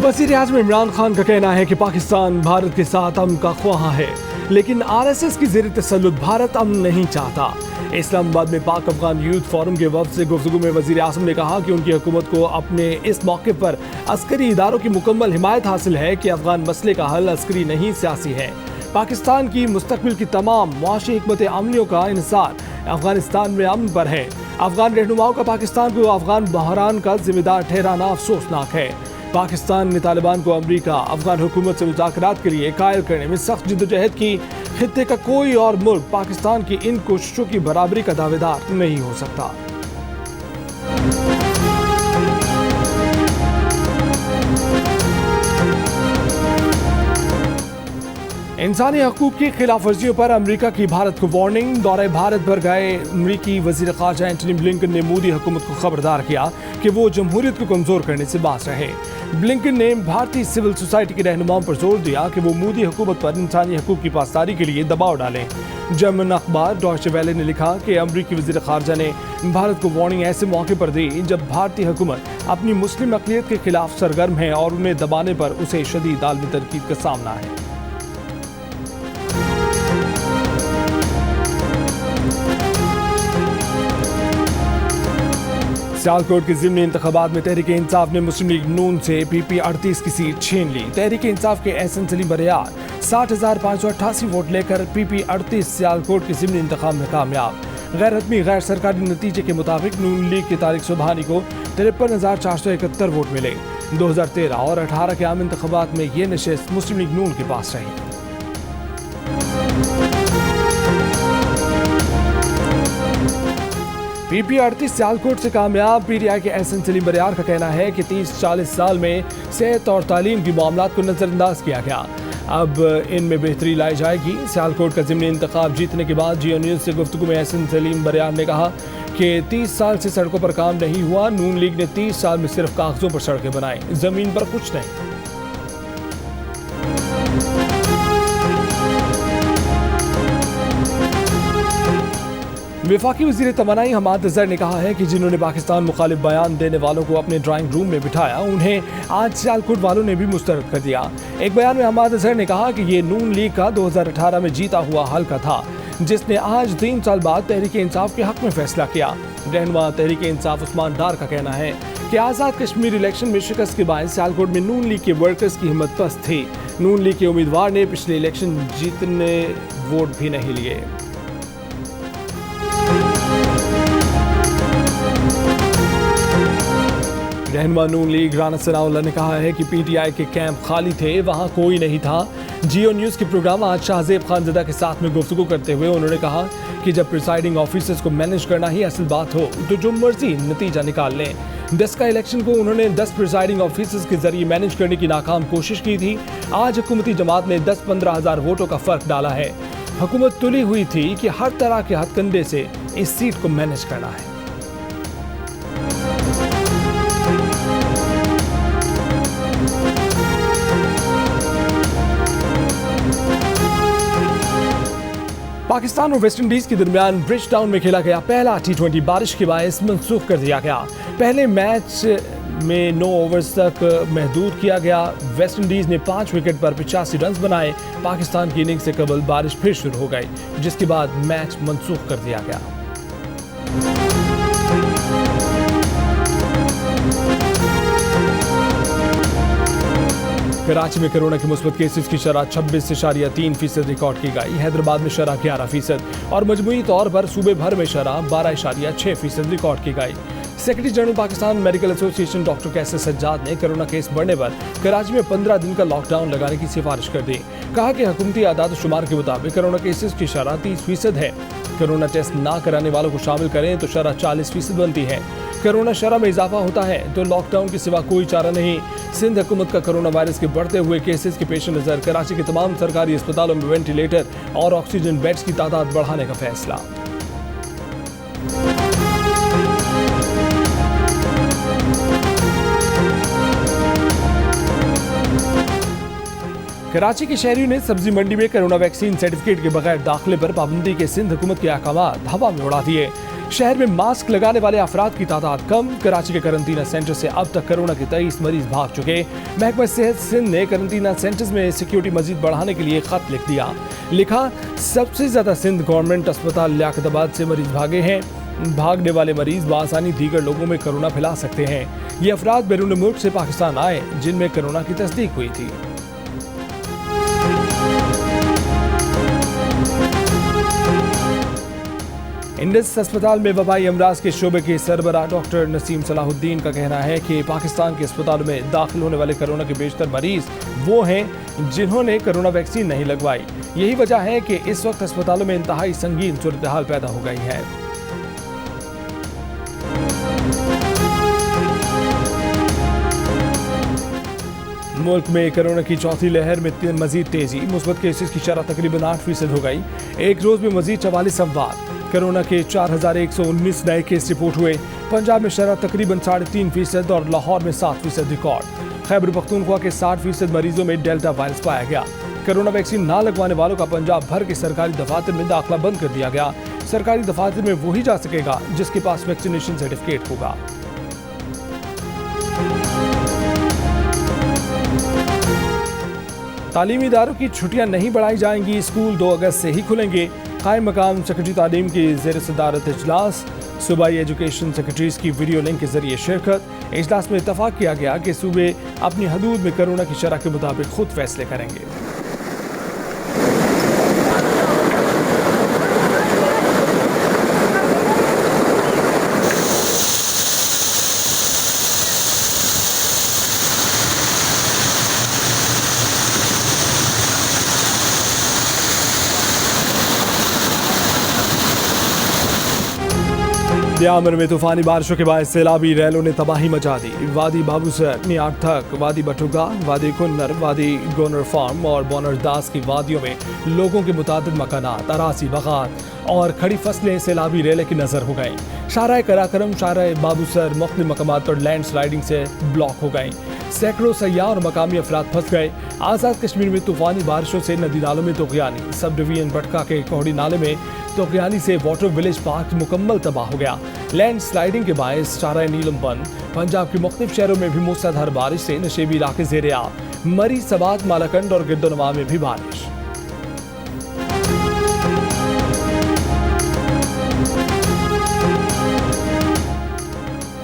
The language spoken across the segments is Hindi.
वज़ीर-ए-आज़म इमरान खान का कहना है कि पाकिस्तान भारत के साथ अमन का ख्वाह है, लेकिन आरएसएस की ज़ेर तसल्लुत भारत अमन नहीं चाहता। इस्लामाबाद में पाक अफगान यूथ फोरम के वफ़द से गुफ्तगू में वज़ीर-ए-आज़म ने कहा कि उनकी हुकूमत को अपने इस मौके पर अस्करी इदारों की मुकम्मल हिमायत हासिल है कि अफगान मसले का हल अस्करी नहीं सियासी है। पाकिस्तान की मुस्तकबिल की तमाम मुआशी हिकमत अमलियों का इन्हिसार अफगानिस्तान में अमन पर है। अफगान रहनुमाओं का पाकिस्तान को अफगान बहरान का जिम्मेदार ठहराना अफसोसनाक है। पाकिस्तान ने तालिबान को अमरीका अफगान हुकूमत से मुज़ाकरात के लिए कायल करने में सख्त जिद्दोजहद की। खित्ते का कोई और मुल्क पाकिस्तान की इन कोशिशों की बराबरी का दावेदार नहीं हो सकता। इंसानी हकूक की खिलाफ वर्जियों पर अमरीका की भारत को वार्निंग। दौरे भारत पर गए अमरीकी वज़ीर ख़ारजा एंटनी ब्लिंकन ने मोदी हुकूमत को खबरदार किया कि वो जमहूरियत को कमज़ोर करने से बाज रहे। ब्लिंकन ने भारतीय सिविल सोसाइटी के रहनुमाओं पर जोर दिया कि वो मोदी हुकूमत पर इंसानी हकूक की पासदारी के लिए दबाव डालें। जर्मन अखबार डॉयचे वेले ने लिखा कि अमरीकी वज़ीर ख़ारजा ने भारत को वार्निंग ऐसे मौके पर दी जब भारतीय हुकूमत अपनी मुस्लिम अक़लियत के खिलाफ सरगर्म है और उन्हें दबाने पर उसे शदीद आलमी तनकीद का सामना है। सियालकोट के ज़िमनी इंतखाबात में तहरीक इंसाफ ने मुस्लिम लीग नून से PP 38 की सीट छीन ली। तहरीक इंसाफ के एहसन सलीम बरियार 60,588 वोट लेकर PP 38 सियालकोट के ज़िमनी इंतखाब में कामयाब। गैर हतमी गैर सरकारी नतीजे के मुताबिक नून लीग के तारिक सुबहानी को 53,471 वोट मिले। 2013 और 18 के आम इंतखाबात में ये नशिस्त मुस्लिम लीग नून के पास रही। PP 38 सियालकोट से कामयाब। PTI के एहसन सलीम बरियार का कहना है कि 30-40 साल में सेहत और तालीम की मामलात को नज़रअंदाज किया गया, अब इनमें बेहतरी लाई जाएगी। सियालकोट का ज़िमनी इंतखाब जीतने के बाद जियो न्यूज़ से गुफ्तगू में एहसन सलीम बरियार ने कहा कि 30 साल से सड़कों पर काम नहीं हुआ। नून लीग ने 30 साल में सिर्फ कागजों पर सड़कें बनाई, ज़मीन पर कुछ नहीं। वफाकी वज़ीर तवानाई हमाद अज़हर ने कहा है कि जिन्होंने पाकिस्तान मुखालिफ बयान देने वालों को अपने ड्राइंग रूम में बिठाया, उन्हें आज सियालकोट वालों ने भी मुस्तरद कर दिया। एक बयान में हमाद अज़हर ने कहा कि ये नून लीग का 2018 में जीता हुआ हल्का था, जिसने आज 3 साल बाद तहरीक इंसाफ के हक में फैसला किया। रहनुमा तहरीक इंसाफ उस्मान डार का कहना है कि आज़ाद कश्मीर इलेक्शन में शिकस्त के बाद सियालकोट में नून लीग के वर्कर्स की हिम्मत पस्त थी। नून लीग के उम्मीदवार ने पिछले इलेक्शन जीतने वोट भी नहीं लिए। रहनुमा नून लीग राना सनाउल्लाह ने कहा है कि PTI के कैंप खाली थे, वहां कोई नहीं था। जियो न्यूज़ के प्रोग्राम आज शाहजेब खानज़दा के साथ में गुफ्तगू करते हुए उन्होंने कहा कि जब प्रिसाइडिंग ऑफिसर्स को मैनेज करना ही असल बात हो तो जो मर्जी नतीजा निकाल लें। 10 का इलेक्शन को उन्होंने 10 प्रिसाइडिंग ऑफिसर्स के जरिए मैनेज करने की नाकाम कोशिश की थी। आज हुकूमती जमात ने 10-15 हज़ार वोटों का फर्क डाला है। हुकूमत तुली हुई थी कि हर तरह के हथकंडे से इस सीट को मैनेज करना है। पाकिस्तान और वेस्टइंडीज के दरमियान ब्रिज टाउन में खेला गया पहला T20 बारिश के बायस मनसूख कर दिया गया। पहले मैच में 9 ओवर्स तक महदूद किया गया। वेस्टइंडीज ने 5 विकेट पर 85 रन बनाए। पाकिस्तान की इनिंग से कबल बारिश फिर शुरू हो गई, जिसके बाद मैच मनसूख कर दिया गया। कराची में कोरोना के मुस्बत केसेस की शरह 26.3% रिकॉर्ड की गई। हैदराबाद में शरह 11% और मजमूई तौर पर सूबे भर में शरह 12.6% रिकॉर्ड की गई। Secretary general Pakistan Medical Association doctor Qaiser Sajjad ने कोरोना केस बढ़ने पर कराची में 15 दिन का लॉकडाउन लगाने की सिफारिश कर दी। कहा कि हुकूमती आदाद शुमार के मुताबिक कोरोना केसेस की शरह 30% है। कोरोना टेस्ट ना कराने वालों को शामिल करें तो शरह 40% बनती है। कोरोना शरह में इजाफा होता है तो लॉकडाउन के सिवा कोई चारा नहीं। सिंध हुकूमत का कोरोना वायरस के बढ़ते हुए केसेस के पेश नज़र कराची के तमाम सरकारी अस्पतालों में वेंटिलेटर और ऑक्सीजन बेड्स की तादाद बढ़ाने का फैसला। कराची के शहरियों ने सब्जी मंडी में कोरोना वैक्सीन सर्टिफिकेट के बगैर दाखिले पर पाबंदी के सिंध हुकूमत के अहकामात हवा में उड़ा दिए। शहर में मास्क लगाने वाले अफराद की तादाद कम। कराची के करंटीना सेंटर से अब तक कोरोना के 23 मरीज भाग चुके। महकमा सेहत सिंध ने करंटीना सेंटर्स में सिक्योरिटी मजीद बढ़ाने के लिए खत लिख दिया। लिखा, सबसे ज्यादा सिंध गवर्नमेंट अस्पताल लियाकताबाद से मरीज भागे हैं। भागने वाले मरीज बआसानी दीगर लोगों में कोरोना फैला सकते हैं। ये अफराद बैरून मुल्क से पाकिस्तान आए जिनमें कोरोना की तस्दीक हुई थी। इंडस अस्पताल में वबाई अमराज के शोबे के सरबराह डॉक्टर नसीम सलाहुद्दीन का कहना है कि पाकिस्तान के अस्पतालों में दाखिल होने वाले कोरोना के बेशतर मरीज वो हैं जिन्होंने कोरोना वैक्सीन नहीं लगवाई। यही वजह है कि इस वक्त अस्पतालों में इंतहाई संगीन सूरत हाल पैदा हो गई है। मुल्क में कोरोना की चौथी लहर में मजीद तेजी। मुस्बत केसेस की शरह तकरीबन 8% हो गई। एक रोज में मजीद 44 अमवात। कोरोना के 4119 नए केस रिपोर्ट हुए। पंजाब में शरह तकरीबन 3.5% और लाहौर में 7% रिकॉर्ड। खैबर पख्तूनख्वा के 60% मरीजों में डेल्टा वायरस पाया गया। कोरोना वैक्सीन ना लगवाने वालों का पंजाब भर के सरकारी दफातर में दाखिला बंद कर दिया गया। सरकारी दफातर में वही जा सकेगा जिसके पास वैक्सीनेशन सर्टिफिकेट होगा। तालीमी इदारों की छुट्टियां नहीं बढ़ाई जाएंगी। स्कूल 2 अगस्त से ही खुलेंगे। कायम मकाम सेक्रेटरी तालीम की ज़ेर सदारत इजलास। सूबाई एजुकेशन सेक्रेटरीज की वीडियो लिंक के जरिए शिरकत। इजलास में इत्तफाक किया गया कि सूबे अपनी हदूद में कोरोना की शरह के मुताबिक खुद फैसले करेंगे। यामन में तूफानी बारिशों के बाद सैलाबी रैलों ने तबाही मचा दी। वादी बाबूसर, नियार्थक, वादी बटुगा, वादी कुन्नर, वादी गोनर फार्म और बोनरदास की वादियों में लोगों के मुतादिद मकानात, अरासी, बगात और खड़ी फसलें सैलाबी रैले की नजर हो गईं। शाहराह कराकरम, शाहराह बाबूसर मुख्तलिफ मकामात पर लैंड स्लाइडिंग से ब्लॉक हो गईं। सैकड़ों सयाह और मकामी अफराद फंस गए। आज़ाद कश्मीर में तूफानी बारिशों से नदी नालों में तोगयानी। सब डिवीजन भटका के कोहड़ी नाले में तोगयानी से वाटर विलेज पार्क मुकम्मल तबाह हो गया। लैंड स्लाइडिंग के बायस शाहराह नीलम बंद। पंजाब के मुख्तलिफ शहरों में भी मूसलाधार बारिश से नशेबी इलाके ज़ेरे आब। मरी, सबात, मालाकंड और गिरदोनवा में भी बारिश।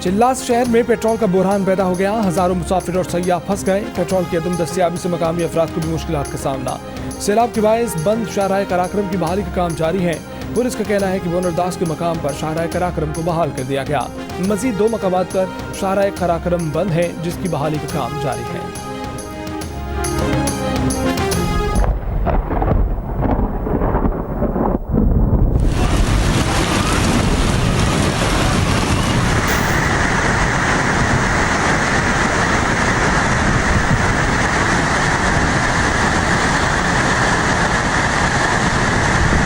चिल्लास शहर में पेट्रोल का बुरहान पैदा हो गया। हजारों मुसाफिर और सयाह फंस गए। पेट्रोल की अदम दस्तियाबी से मकामी अफराद को भी मुश्किलात का सामना। सैलाब के बायस बंद शाहराह कराकरम की बहाली का काम जारी है। पुलिस का कहना है कि बोनरदास के मकाम पर शाहराह कराकरम को बहाल कर दिया गया। मजीद 2 मकामात पर शाहराह कराकरम बंद है जिसकी बहाली का काम जारी है।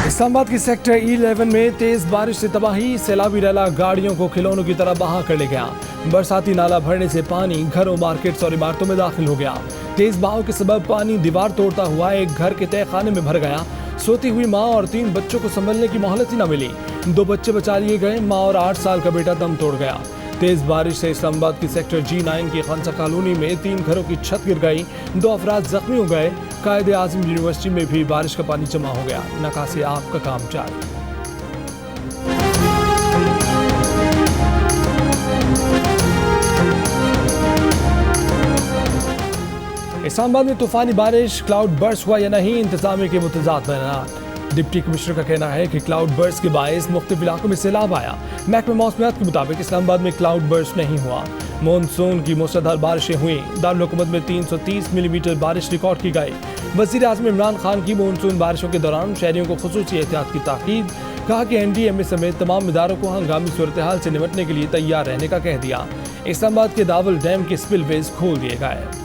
इस्लामाबाद की सेक्टर E11 में तेज बारिश से तबाही। सैलाबी रैला गाड़ियों को खिलौनों की तरह बहा कर ले गया। बरसाती नाला भरने से पानी घरों, मार्केट्स और इमारतों में दाखिल हो गया। तेज बहाव के सबब पानी दीवार तोड़ता हुआ एक घर के तय खाने में भर गया। सोती हुई मां और 3 बच्चों को संभलने की मोहलत ही न मिली। 2 बच्चे बचा लिए गए। मां और 8 साल का बेटा दम तोड़ गया। तेज बारिश से इस्लामाबाद की सेक्टर G9 की खंसा कॉलोनी में 3 घरों की छत गिर गई। 2 अफराद जख्मी हो गए। कायदे आजम यूनिवर्सिटी में भी बारिश का पानी जमा हो गया। नकासे आब का काम जारी। इस्लामाबाद में तूफानी बारिश, क्लाउड बर्स्ट हुआ या नहीं, इंतजामिया के मुतजाद बयान। डिप्टी कमिश्नर का कहना है कि क्लाउड बर्स्ट के बायस मुख्तलिफ इलाकों में सैलाब आया। महकमा मौसमियात के मुताबिक इस्लामाबाद में क्लाउड बर्स्ट नहीं हुआ। मानसून की मूसलाधार बारिशें हुई। दारुल हुकूमत में 330 मिलीमीटर बारिश रिकॉर्ड की गई। वज़ीर आज़म इमरान खान की मानसून बारिशों के दौरान शहरियों को खुसूसी एहतियात की ताकीद। कहा कि NDMA समेत तमाम इदारों को हंगामी सूरत हाल से निपटने के लिए तैयार रहने का कह दिया। इस्लामाबाद के दावल डैम के स्पिलवेज खोल दिए गए।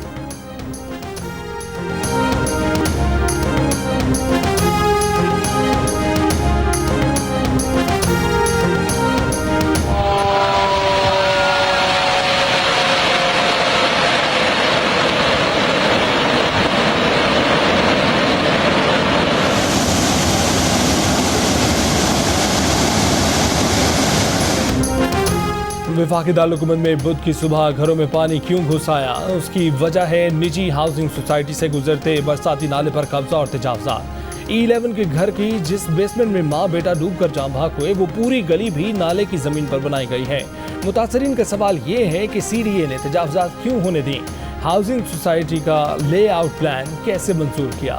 वफाकी दारुल-हुकूमत में बुध की सुबह घरों में पानी क्यों घुस आया? उसकी वजह है निजी हाउसिंग सोसाइटी से गुजरते बरसाती नाले पर कब्जा और तजावजात। E11 के घर की जिस बेसमेंट में माँ बेटा डूबकर जान भाग हुए, वो पूरी गली भी नाले की जमीन पर बनाई गई है। मुतासरीन का सवाल ये है कि CDA ने तजावजात क्यों होने दी? हाउसिंग सोसाइटी का लेआउट प्लान कैसे मंजूर किया?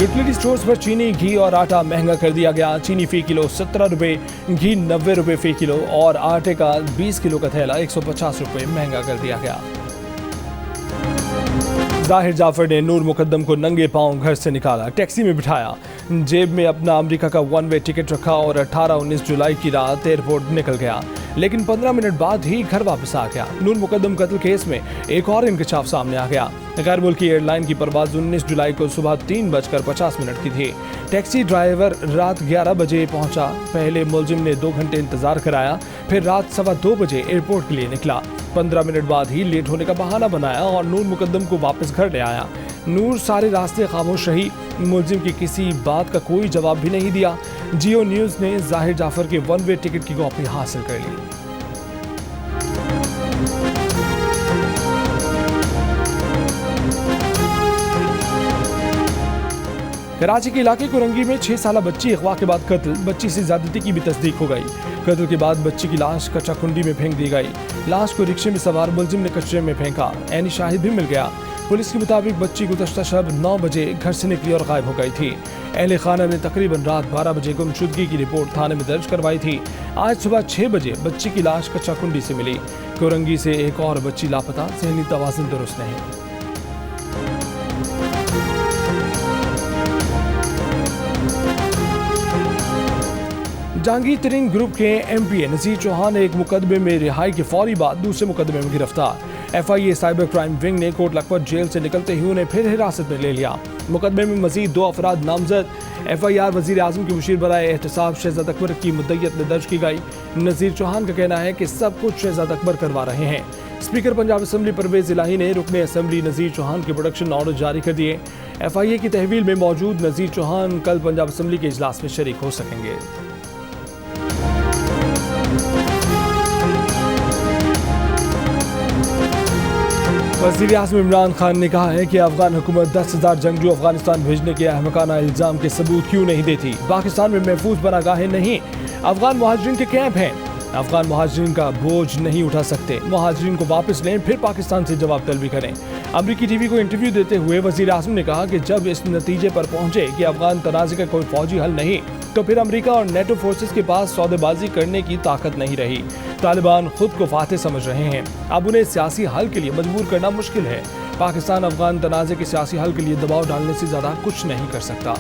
यूटिलिटी स्टोर्स पर चीनी, घी और आटा महंगा कर दिया गया। चीनी फी किलो 17 रुपये, घी 90 रुपये फी किलो और आटे का 20 किलो का थैला 150 रुपये महंगा कर दिया गया। जाहिर जाफर ने नूर मुकद्दम को नंगे पांव घर से निकाला, टैक्सी में बिठाया, जेब में अपना अमेरिका का 1 वे टिकट रखा और 18-19 जुलाई की रात एयरपोर्ट निकल गया। लेकिन 15 मिनट बाद ही घर वापस आ गया। नूर मुकद्दम कत्ल केस में एक और इंकशाफ सामने आ गया। गैर मुल्की एयरलाइन की परवाज 19 जुलाई को सुबह 3:50 की थी। टैक्सी ड्राइवर रात 11 बजे पहुंचा। पहले मुलजिम ने 2 घंटे इंतजार कराया, फिर रात 2:15 बजे एयरपोर्ट के लिए निकला। 15 मिनट बाद ही लेट होने का बहाना बनाया और नूर मुकद्दम को वापस घर ले आया। नूर सारे रास्ते खामोश रही, मुलजिम की किसी बात का कोई जवाब भी नहीं दिया। जियो न्यूज़ ने जाहिर जाफर के 1 वे टिकट की कॉपी हासिल कर ली। कराची के इलाके कुरंगी में 6 साला बच्ची अगवा के बाद कत्ल, बच्ची से ज्यादती की भी तस्दीक हो गई। कत्ल के बाद बच्ची की लाश कच्चा कुंडी में फेंक दी गई। लाश को रिक्शे में सवार मुलजिम ने कचरे में फेंका। ऐनी शाहिद भी मिल गया। पुलिस के मुताबिक बच्ची गुज़श्ता शब 9 बजे घर से निकली और गायब हो गई थी। अहले खाना ने तकरीबन रात 12 बजे गुमशुदगी की रिपोर्ट थाने में दर्ज करवाई थी। आज सुबह 6 बजे बच्ची की लाश कच्चा कुंडी से मिली। कुरंगी से एक और बच्ची लापता, ज़हनी तवाज़ुन दुरुस्त नहीं। जहांगीर तरीन ग्रुप के MPA नज़ीर चौहान एक मुकदमे में रिहाई के फौरी बाद दूसरे मुकदमे में गिरफ्तार। FIA साइबर क्राइम विंग ने कोट लखपत जेल से निकलते ही उन्हें फिर हिरासत में ले लिया। मुकदमे में मजीद 2 अफराद नामजद। FIR वज़ीर आज़म की मुशीर बराए एहतसाब शहजाद अकबर की मुद्दईयत में दर्ज की गई। नज़ीर चौहान का कहना है कि सब कुछ शहजाद अकबर करवा रहे हैं। स्पीकर पंजाब असम्बली परवेज इलाही ने रुकने असम्बली नज़ीर चौहान के प्रोडक्शन ऑर्डर जारी कर दिए। FIA की तहवील में मौजूद नज़ीर चौहान कल पंजाब असम्बली के इजलास में शरीक हो सकेंगे। वज़ीर आज़म इमरान खान ने कहा है कि अफगान हुकूमत 10,000 जंगजू अफगानिस्तान भेजने के अहमकाना इल्ज़ाम के सबूत क्यों नहीं देती। पाकिस्तान में महफूज पनागाहें नहीं, अफगान मुहाजिरीन के कैंप हैं। अफगान मुहाजिरीन का बोझ नहीं उठा सकते। मुहाजिरीन को वापस लें, फिर पाकिस्तान से जवाब तलबी करें। अमरीकी TV को इंटरव्यू देते हुए वज़ीर आज़म ने कहा कि जब इस नतीजे पर पहुंचे कि अफगान तनाज़े का कोई फौजी हल नहीं, तो फिर अमेरिका और नेटो फोर्सेस के पास सौदेबाजी करने की ताकत नहीं रही। तालिबान खुद को फातेह समझ रहे हैं। अब उन्हें सियासी हल के लिए मजबूर करना मुश्किल है। पाकिस्तान अफगान तनाज़े के सियासी हल के लिए दबाव डालने से ज़्यादा कुछ नहीं कर सकता।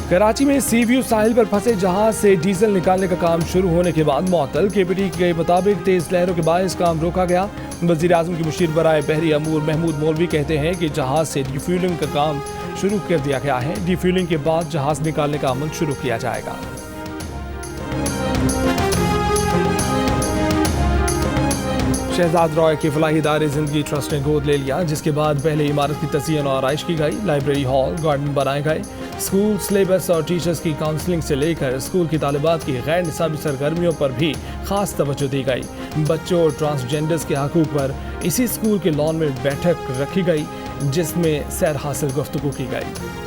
कराची में सी व्यू साहिल पर फंसे जहाज से डीजल निकालने का काम शुरू होने के बाद मअतल। KPT के मुताबिक तेज लहरों के बायस काम रोका गया। वज़ीर आज़म की मुशीर बराए बहरी अमूर महमूद मौलवी कहते हैं कि जहाज से डिफ्यूलिंग का काम शुरू कर दिया गया है। डिफ्यूलिंग के बाद जहाज निकालने का अमल शुरू किया जाएगा। शहजाद रॉय के फलाही इदारे जिंदगी ट्रस्ट ने गोद ले लिया, जिसके बाद पहले इमारत की तज़यीन और आराइश की गई। लाइब्रेरी, हॉल, गार्डन बनाए गए। स्कूल सिलेबस और टीचर्स की काउंसलिंग से लेकर स्कूल की तालिबात की गैर निसाबी सरगर्मियों पर भी खास तवज्जो दी गई। बच्चों और ट्रांसजेंडर्स के हकूक़ पर इसी स्कूल के लॉन में बैठक रखी गई, जिसमें सैर हासिल गुफ्तगू की गई।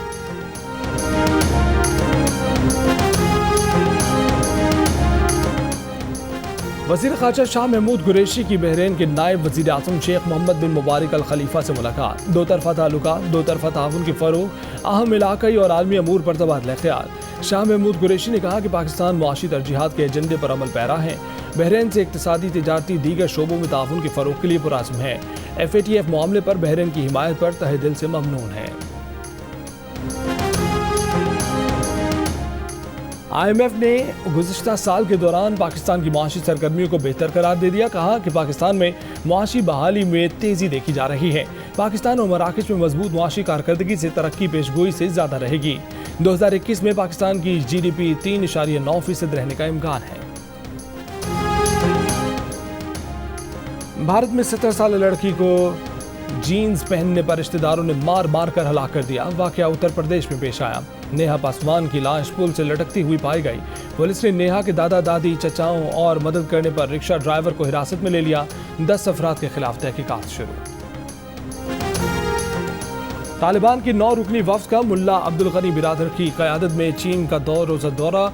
वज़ीर ख़ारजा शाह महमूद कुरैशी की बहरीन के नायब वज़ीर आज़म शेख मोहम्मद बिन मुबारक अल खलीफा से मुलाकात। दो तरफ़ा ताल्लुकात, दो तरफ़ा ताउन के फ़रोग़, अहम इलाक़ाई और आलमी अमूर पर तबादला ख़्याल। शाह महमूद कुरैशी ने कहा कि पाकिस्तान मुआशी तरजीहात के एजेंडे पर अमल पैरा है। बहरीन से इक़्तिसादी, तिजारती, दीगर शोबों में ताउन के फ़रोग़ के लिए पुरअज़्म है। FATF मामले पर बहरीन की हिमायत पर तहे दिल से ममनून है। IMF ने गुज़िश्ता साल के दौरान पाकिस्तान की मुआशी सरगर्मियों को बेहतर करार दे दिया। कहा कि पाकिस्तान में मुआशी बहाली में तेज़ी देखी जा रही है। पाकिस्तान और मराकश में मजबूत मुआशी कारकर्दगी से तरक्की पेशगोई से ज़्यादा रहेगी। 2021 में पाकिस्तान की GDP 3.9% रहने का इम्कान है। भारत में 17 साल लड़की को जीन्स पहनने पर रिश्तेदारों ने मार मार कर हलाक कर दिया। वाकया उत्तर प्रदेश में पेश आया। नेहा पासवान की लाश पुल से लटकती हुई पाई गई। पुलिस ने नेहा के दादा दादी, चचाओं और मदद करने पर रिक्शा ड्राइवर को हिरासत में ले लिया। 10 अफराद के खिलाफ तहकीकात शुरू। तालिबान की 9 रुकनी वफ्द का मुल्ला अब्दुल गनी बिरादर की क़यादत में चीन का 2 रोज़ा दौरा।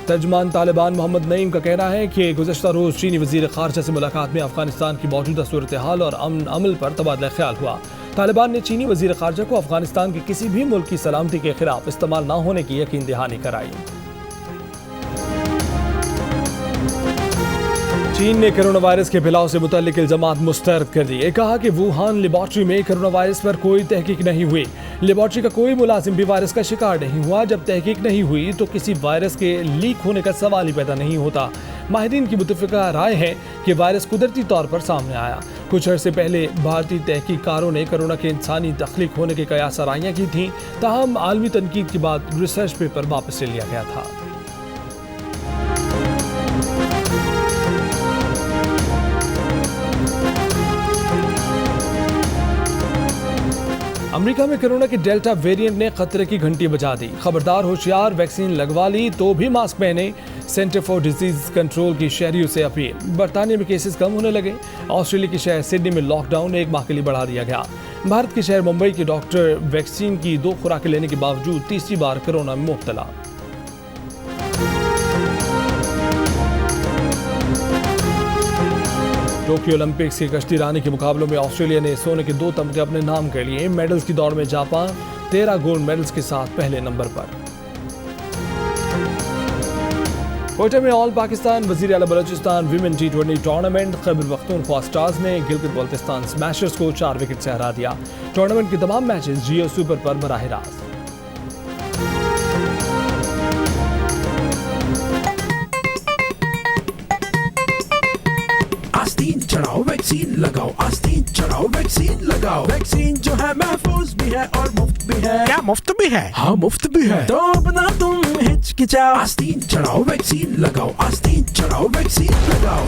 तर्जुमान तालिबान मोहम्मद नईम का कहना है कि गुज़श्ता रोज़ चीनी वज़ीर ख़ारजा से मुलाकात में अफगानिस्तान की मौजूदा सूरत हाल और अमन अमल पर तबादला ख्याल हुआ। तालिबान ने चीनी वज़ीर ख़ारजा को अफगानिस्तान के किसी भी मुल्क की सलामती के खिलाफ इस्तेमाल न होने की यकीन दहानी कराई। चीन ने कोरोना वायरस के फैलाव से मुतल्लिक इल्जामात मुस्तरद कर दिए। कहा कि वुहान लेबॉर्ट्री में कोरोना वायरस पर कोई तहकीक नहीं हुई। लेबॉर्ट्री का कोई मुलाजिम भी वायरस का शिकार नहीं हुआ। जब तहकीक नहीं हुई तो किसी वायरस के लीक होने का सवाल ही पैदा नहीं होता। माहिरीन की मुतफ़िका राय है कि वायरस कुदरती तौर पर सामने आया। कुछ अर्से पहले भारतीय तहकीककारों ने कोरोना के इंसानी तख्लीक होने के कयास आराइयाँ की थीं, ताहम आलमी तनकीद के बाद रिसर्च पेपर वापस ले लिया गया था। अमेरिका में कोरोना के डेल्टा वेरिएंट ने खतरे की घंटी बजा दी। खबरदार होशियार, वैक्सीन लगवा ली तो भी मास्क पहने। सेंटर फॉर डिजीज कंट्रोल की शहरियों से अपील। बरतानिया में केसेस कम होने लगे। ऑस्ट्रेलिया के शहर सिडनी में लॉकडाउन 1 माह के लिए बढ़ा दिया गया। भारत के शहर मुंबई के डॉक्टर वैक्सीन की 2 खुराकें लेने के बावजूद तीसरी बार कोरोना में मुब्तला। टोक्यो ओलंपिक्स के कश्ती रानी के मुकाबलों में ऑस्ट्रेलिया ने सोने के 2 तमगे अपने नाम कर लिए। मेडल्स की दौड़ में जापान 13 गोल्ड मेडल्स के साथ पहले नंबर पर। कोयटा में ऑल पाकिस्तान वजीर आला Balochistan women T20 tournament. Khyber Pakhtunkhwa stars ने गिलगित बल्तिस्तान स्मैशर्स को 4 विकेट से हरा दिया। टूर्नामेंट के तमाम मैचेस जियो सुपर पर बराह रास्त। आस्तीन चढ़ाओ वैक्सीन लगाओ, आस्तीन चढ़ाओ वैक्सीन लगाओ। वैक्सीन जो है महफूज भी है और मुफ्त भी है। क्या मुफ्त भी है? हाँ मुफ्त भी है। तो अपना तुम हिचकिचाओ, आस्तीन चढ़ाओ वैक्सीन लगाओ, आस्तीन चढ़ाओ वैक्सीन लगाओ।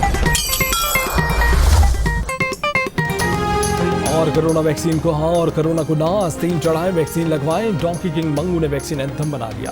और कोरोना वैक्सीन को हाँ और कोरोना को ना, आस्तीन चढ़ाएं वैक्सीन लगवाएं। डोंकी किंग मंगू ने वैक्सीन एंथम बना दिया।